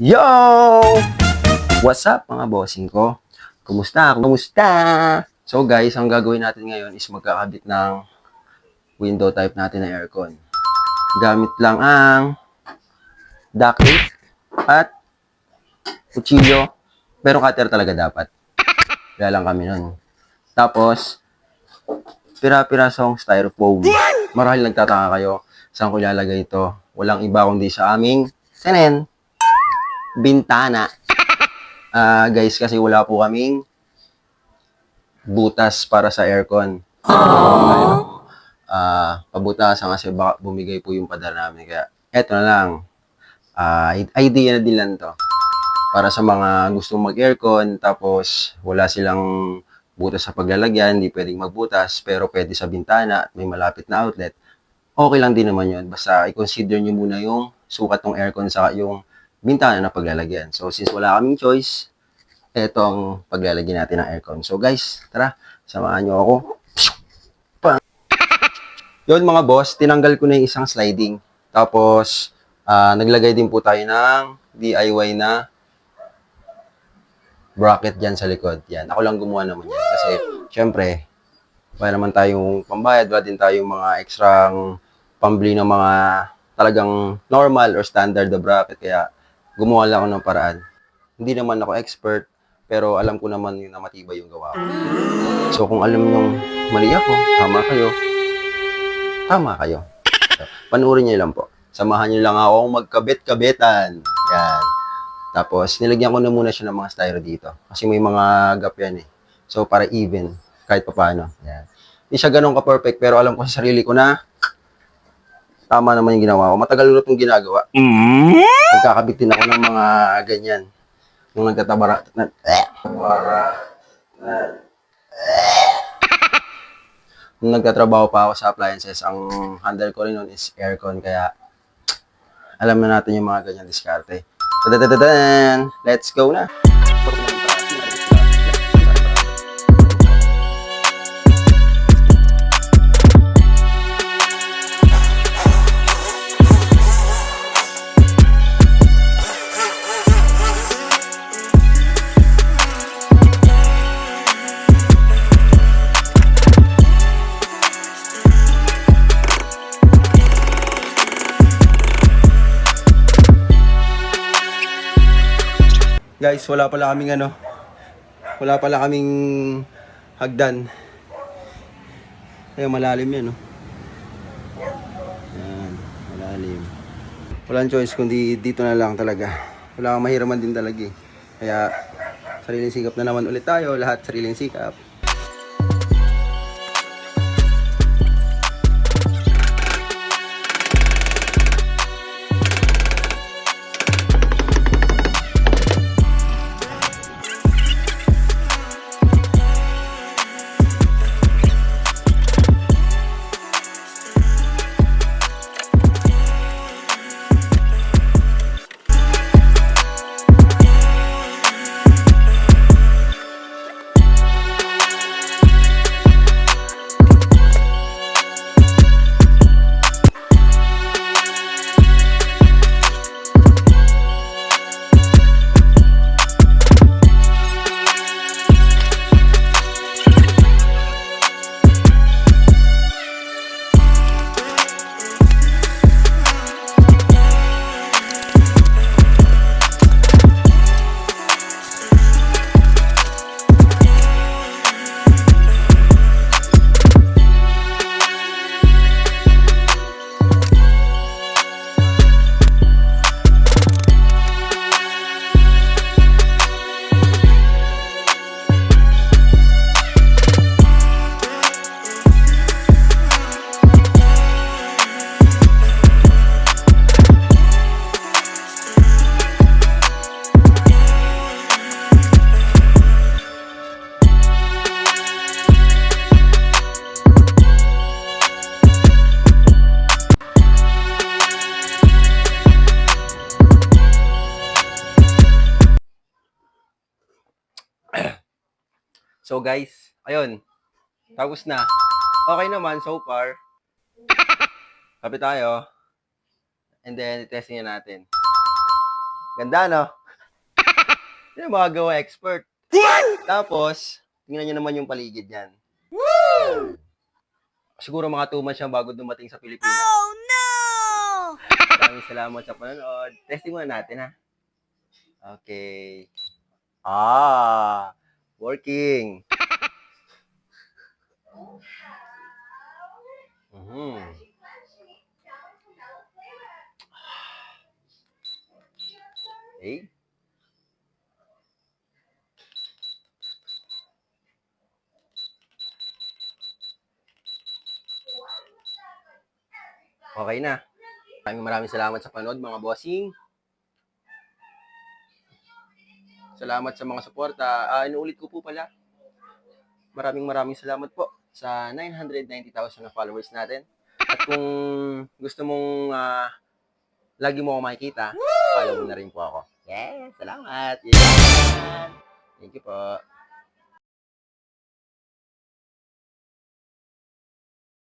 Yo! What's up mga bossing ko? Kumusta? Kumusta? So guys, ang gagawin natin ngayon is magkakabit ng window type natin na aircon. Gamit lang ang duct tape at kutsilyo. Pero cutter talaga dapat. Kaya lang kami nun. Tapos, pira-pirasong styrofoam. Marahil nagtataka kayo, saan ko ilalagay ito? Walang iba kundi sa aming bintana. Guys, kasi wala po kaming butas para sa aircon. Pabutasan kasi baka bumigay po yung padar namin. Kaya, eto na lang. Idea na din lang to. Para sa mga gustong mag-aircon, tapos wala silang butas sa paglalagyan, hindi pwedeng magbutas, pero pwede sa bintana at may malapit na outlet. Okay lang din naman yun. Basta i-consider nyo muna yung sukat ng aircon sa yung bintana na paglalagyan. So, since wala kaming choice, eto ang paglalagyan natin ng aircon. So, guys, tara, samahan nyo ako. Yun mga boss, tinanggal ko na yung isang sliding. Tapos, naglagay din po tayo ng DIY na bracket dyan sa likod. Yan, ako lang gumawa naman yan. Kasi, syempre, wala naman tayong pambayad, wala din tayong mga ekstrang pambili ng mga talagang normal or standard na bracket. Kaya, gumawa lang ako ng paraan. Hindi naman ako expert, pero alam ko naman yung na matibay yung gawa ko. So, kung alam nyo mali ako, tama kayo. Tama kayo. So, panuorin nyo lang po. Samahan nyo lang ako magkabit-kabitan. Yan. Tapos, nilagyan ko na muna siya ng mga styro dito. Kasi may mga gap yan eh. So, para even, kahit pa paano. Yan. Hindi siya ganun ka-perfect, pero alam ko sa sarili ko na tama naman yung ginawa ko. Matagal na itong ginagawa. Nagkakabit din ako ng mga ganyan. Nung nagtatabara, nung nagtatrabaho pa ako sa appliances, ang handle ko rin nun is aircon. Kaya, alam na natin yung mga ganyan diskarte. Tadadadadan! Let's go na! Guys, wala pala kaming hagdan. Kaya malalim yan, no? Yan, malalim. Walang choice kundi dito na lang talaga. Wala kang mahiraman din talaga eh. Kaya, sariling sikap na naman ulit tayo. Lahat sariling sikap. So guys, ayun. Tapos na. Okay naman so far. Kapit tayo. And then, testing na natin. Ganda, no? Yan ang mga gawa expert. Tapos, tingnan nyo naman yung paligid yan. Siguro mga 2 months siyang bago dumating sa Pilipinas. Oh, no! Maraming salamat sa panonood. Testing muna natin, ha? Okay. Working. Mhm. Okay. Okay na. Maraming salamat sa panood, mga bossing. Salamat sa mga suporta. Inuulit ko po pala. Maraming salamat po sa 990,000 na followers natin. At kung gusto mong lagi mo ako makikita, follow mo na rin po ako. Yes, salamat. Yan. Thank you po.